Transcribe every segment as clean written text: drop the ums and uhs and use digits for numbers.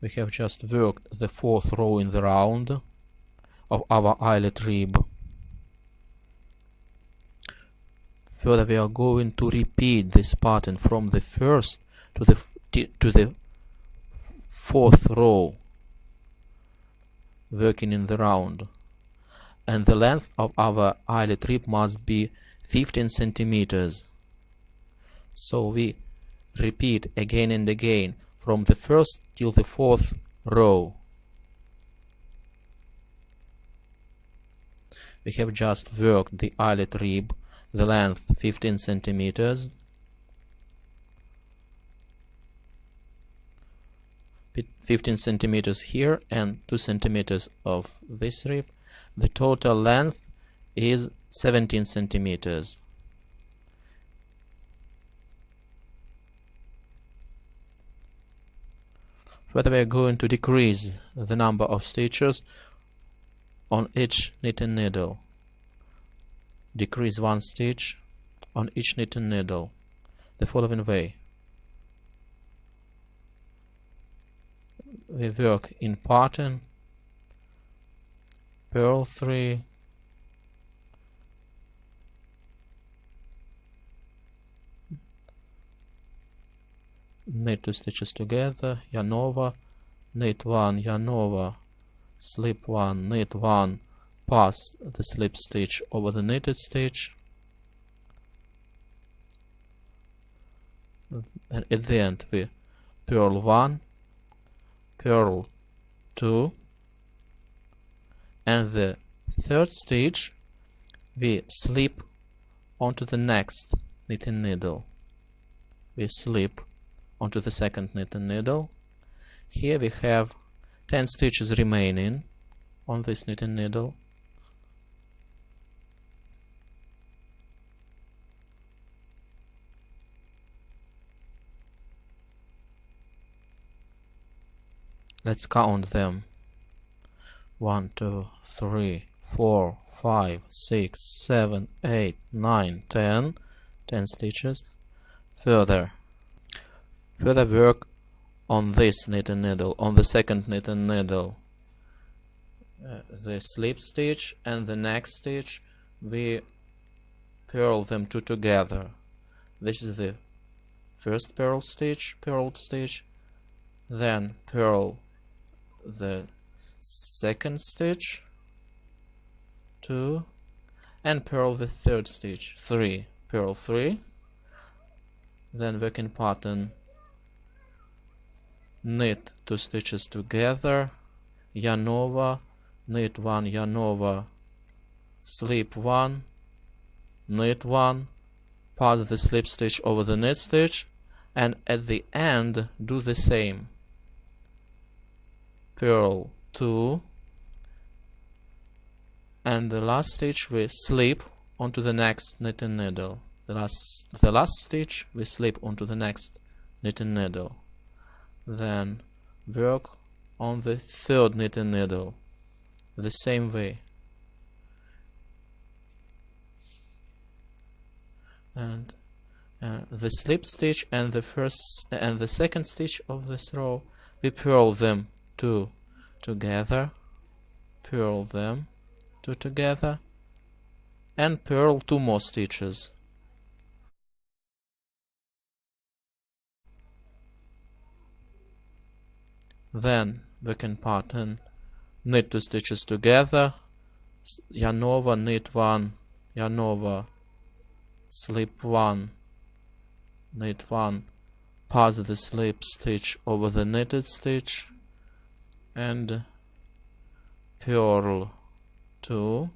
We have just worked the fourth row in the round of our eyelet rib. Further, we are going to repeat this pattern from the first to the fourth row, working in the round. And the length of our eyelet rib must be 15 centimeters. So we repeat again and again from the first till the fourth row. We have just worked the eyelet rib, the length 15 centimeters. 15 centimeters here and 2 centimeters of this rib. The total length is 17 centimeters. Further, we are going to decrease the number of stitches on each knitting needle. Decrease 1 stitch on each knitting needle the following way. We work in pattern, purl 3, knit 2 stitches together, yarn over, knit 1, yarn over, slip 1, knit 1, pass the slip stitch over the knitted stitch, and at the end we purl 1, purl 2, and the third stitch we slip onto the next knitting needle. We slip onto the second knitting needle. Here we have 10 stitches remaining on this knitting needle. Let's count them. 1, 2, 3, 4, 5, 6, 7, 8, 9, 10. 10 stitches. Further work on this knitting needle, on the second knitting needle. The slip stitch and the next stitch, we purl them two together. This is the first purled stitch, then purl the second stitch, 2, and purl the third stitch, 3. Purl 3, then work in pattern, knit 2 stitches together, yarn over, knit 1, yarn over, slip 1, knit 1, pass the slip stitch over the knit stitch, and at the end do the same. Purl 2, and the last stitch we slip onto the next knitting needle. The last stitch we slip onto the next knitting needle. Then work on the third knitting needle the same way. And the slip stitch and the first and the second stitch of this row, we purl them two together, and purl 2 more stitches. Then work in pattern, knit 2 stitches together, yarn over, knit 1, yarn over, slip 1, knit 1, pass the slip stitch over the knitted stitch, and purl 2,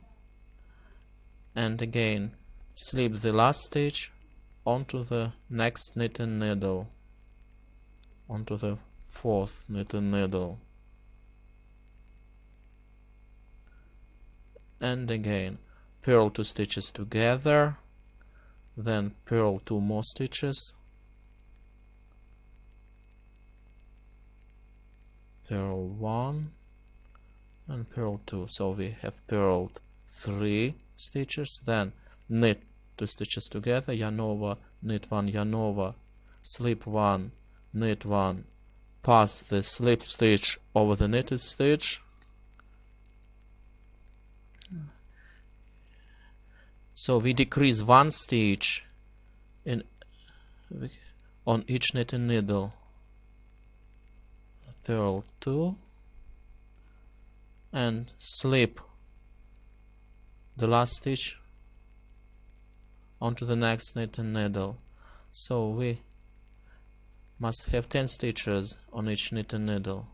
and again slip the last stitch onto the next knitting needle, onto the fourth knitting needle, and again purl 2 stitches together, then purl 2 more stitches, purl 1 and purl 2. So we have purled 3 stitches, then knit 2 stitches together, yarn over, knit 1, yarn over, slip 1, knit 1, pass the slip stitch over the knitted stitch. So we decrease one stitch on each knitting needle. Purl 2 and slip the last stitch onto the next knitting needle. So we must have 10 stitches on each knitting needle.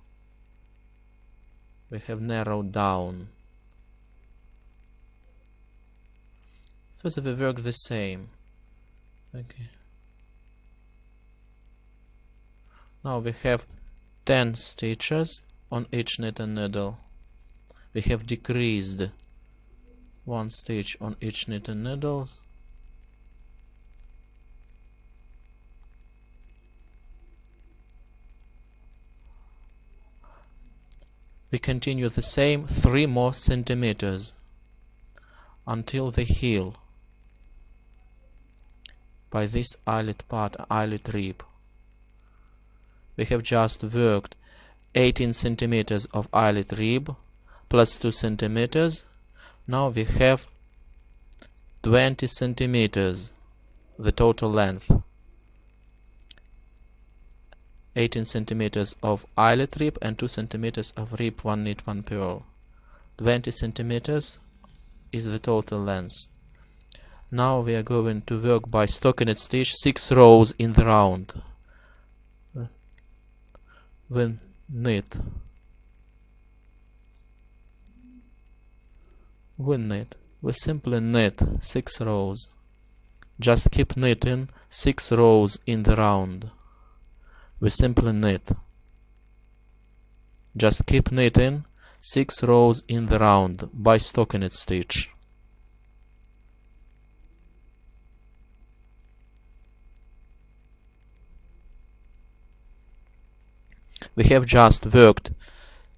We have narrowed down. First we work the same. Okay. Now we have 10 stitches on each knitting needle. We have decreased one stitch on each knitting needle. We continue the same 3 more centimeters until the heel by this eyelet part, eyelet rib. We have just worked 18 centimeters of eyelet rib plus 2 centimeters. Now we have 20 centimeters, the total length. 18 centimeters of eyelet rib and 2 centimeters of rib, 1 knit, 1 purl. 20 centimeters is the total length. Now we are going to work by stockinette stitch 6 rows in the round. We knit, we simply knit 6 rows. Just keep knitting 6 rows in the round. We simply knit. Just keep knitting 6 rows in the round by stockinette stitch. We have just worked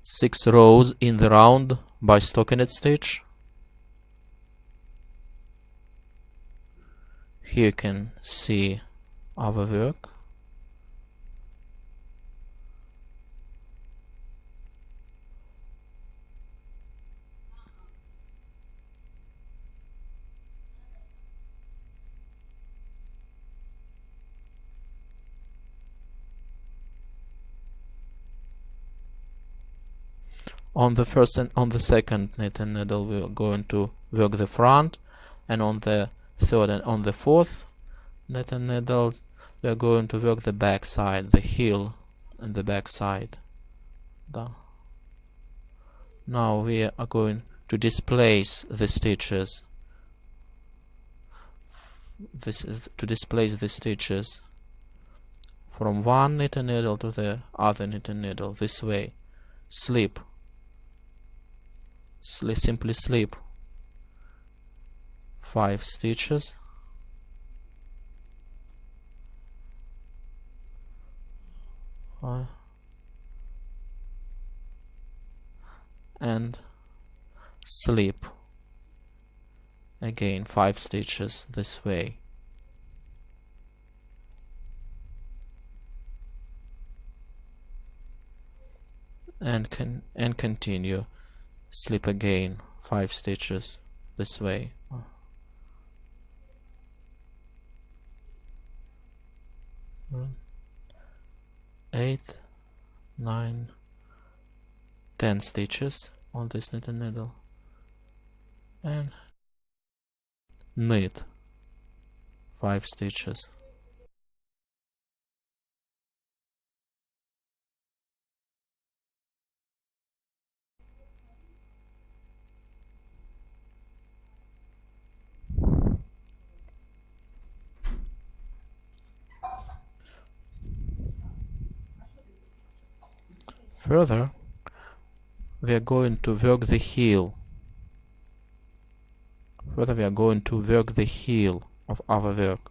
6 rows in the round by stockinette stitch. Here you can see our work. On the first and on the second knitting needle we are going to work the front, and on the third and on the fourth knitting needles we are going to work the back side, the heel and the back side. Now we are going to displace the stitches. This is to displace the stitches from one knitting needle to the other knitting needle this way. Slip. Simply slip 5 stitches and slip again 5 stitches this way. And continue. Slip again 5 stitches this way. 8, 9, 10 stitches on this knitting needle and knit 5 stitches. Further, we are going to work the heel. Further, we are going to work the heel of our work.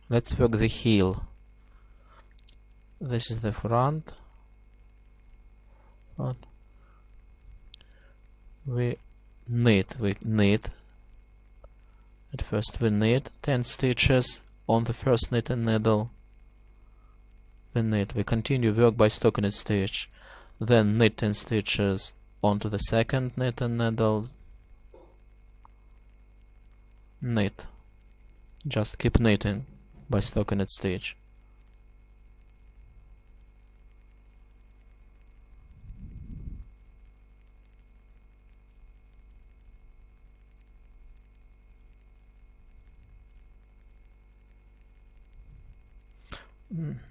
Let's work the heel. This is the front. we knit. At first we knit 10 stitches on the first knitting needle. We continue work by stockinette stitch, then knit 10 stitches onto the second knitting needle, knit, just keep knitting by stockinette stitch.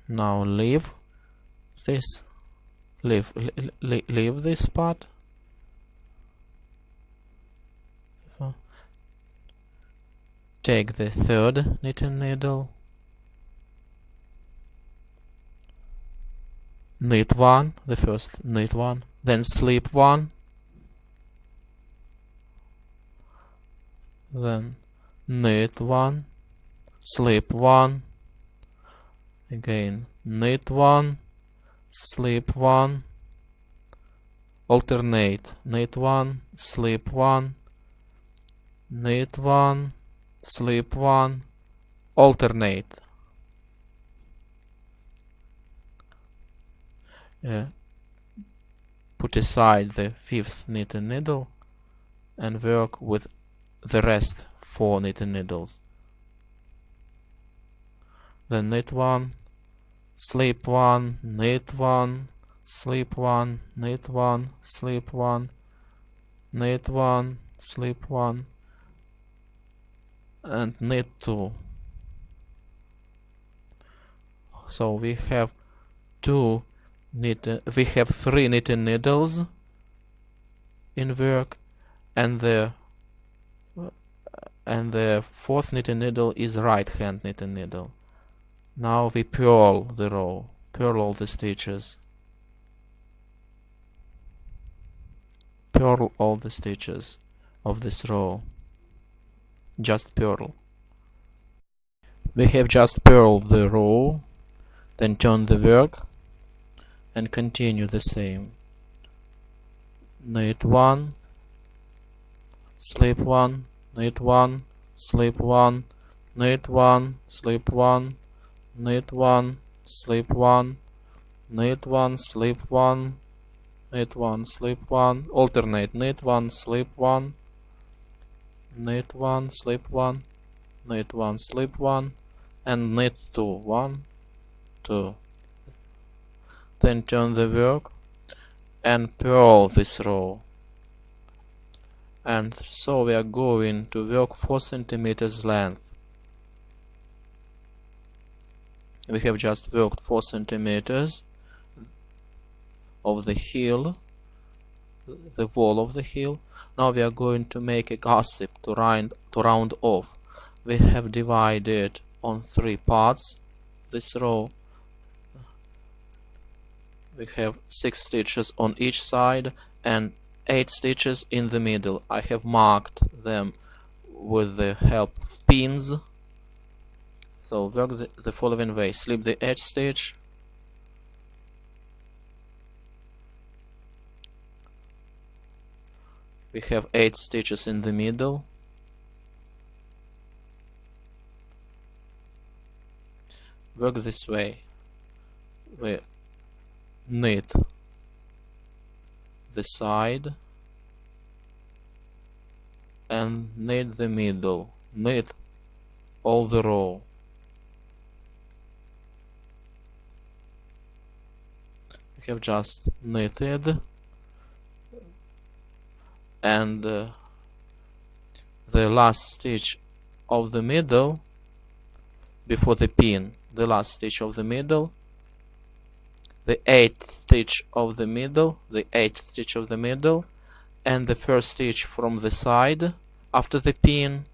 Now leave this part. Take the third knitting needle, knit one, the first knit one, then slip one, then knit one, slip one, again knit one, slip one, alternate, knit one, slip one, knit one, slip one, alternate. Put aside the fifth knitting needle and work with the rest 4 knitting needles. Then knit one, slip one, knit one, slip one, knit one, slip one, knit one, slip one, and knit 2. So we have 3 knitting needles in work, and the 4th knitting needle is right hand knitting needle. Now we purl the row, purl all the stitches, purl all the stitches of this row, just purl. We have just purled the row, then turn the work and continue the same. Knit one, slip one, knit one, slip one, knit one, slip one, knit one, slip one, knit one, slip one, knit one, slip one, alternate, knit one, slip one, knit one, slip one, knit one, slip one, and knit 2, 1, 2. Then turn the work and purl this row. And so we are going to work 4 centimeters length. We have just worked 4 centimeters of the heel, the wall of the heel. Now we are going to make a gusset to round off. We have divided on 3 parts this row. We have 6 stitches on each side and 8 stitches in the middle. I have marked them with the help of pins. So work the following way: slip the edge stitch, we have 8 stitches in the middle, work this way. We knit the side and knit the middle, knit all the row. We have just knitted, and the last stitch of the middle before the pin, the last stitch of the middle, the 8th stitch of the middle, the 8th stitch of the middle, and the first stitch from the side after the pin.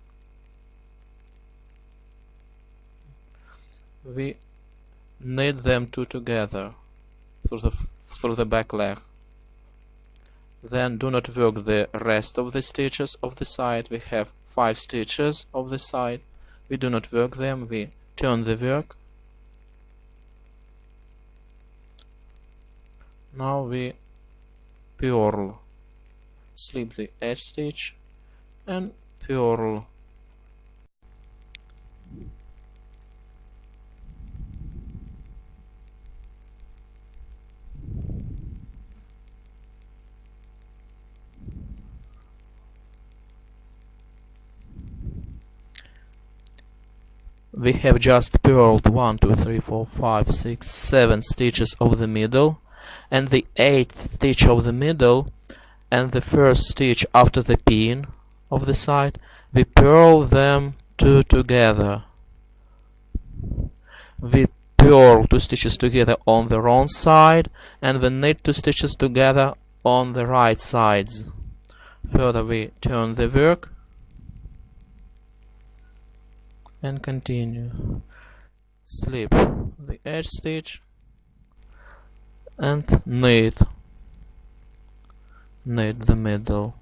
We knit them 2 together through the back leg. Then do not work the rest of the stitches of the side. We have 5 stitches of the side. We do not work them. We turn the work. Now we purl slip the edge stitch and purl. We have just purled 1, 2, 3, 4, 5, 6, 7 stitches of the middle, and the 8th stitch of the middle and the first stitch after the pin of the side, we purl them two together. We purl 2 stitches together on the wrong side and we knit 2 stitches together on the right sides. Further we turn the work and continue. Slip the edge stitch and knit the middle.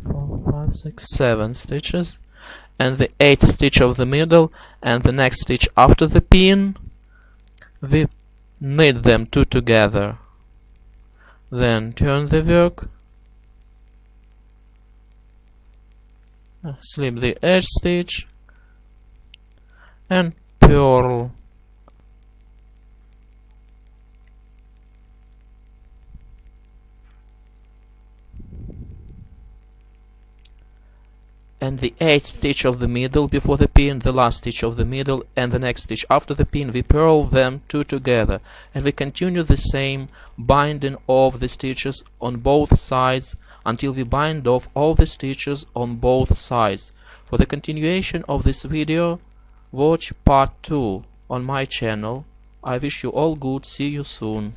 Four, 5, 6, 7 stitches, and the 8th stitch of the middle and the next stitch after the pin, we knit them two together. Then turn the work, slip the edge stitch and purl. And the 8th stitch of the middle before the pin, the last stitch of the middle and the next stitch after the pin, we purl them two together, and we continue the same binding of the stitches on both sides until we bind off all the stitches on both sides. For the continuation of this video, watch part 2 on my channel. I wish you all good, see you soon.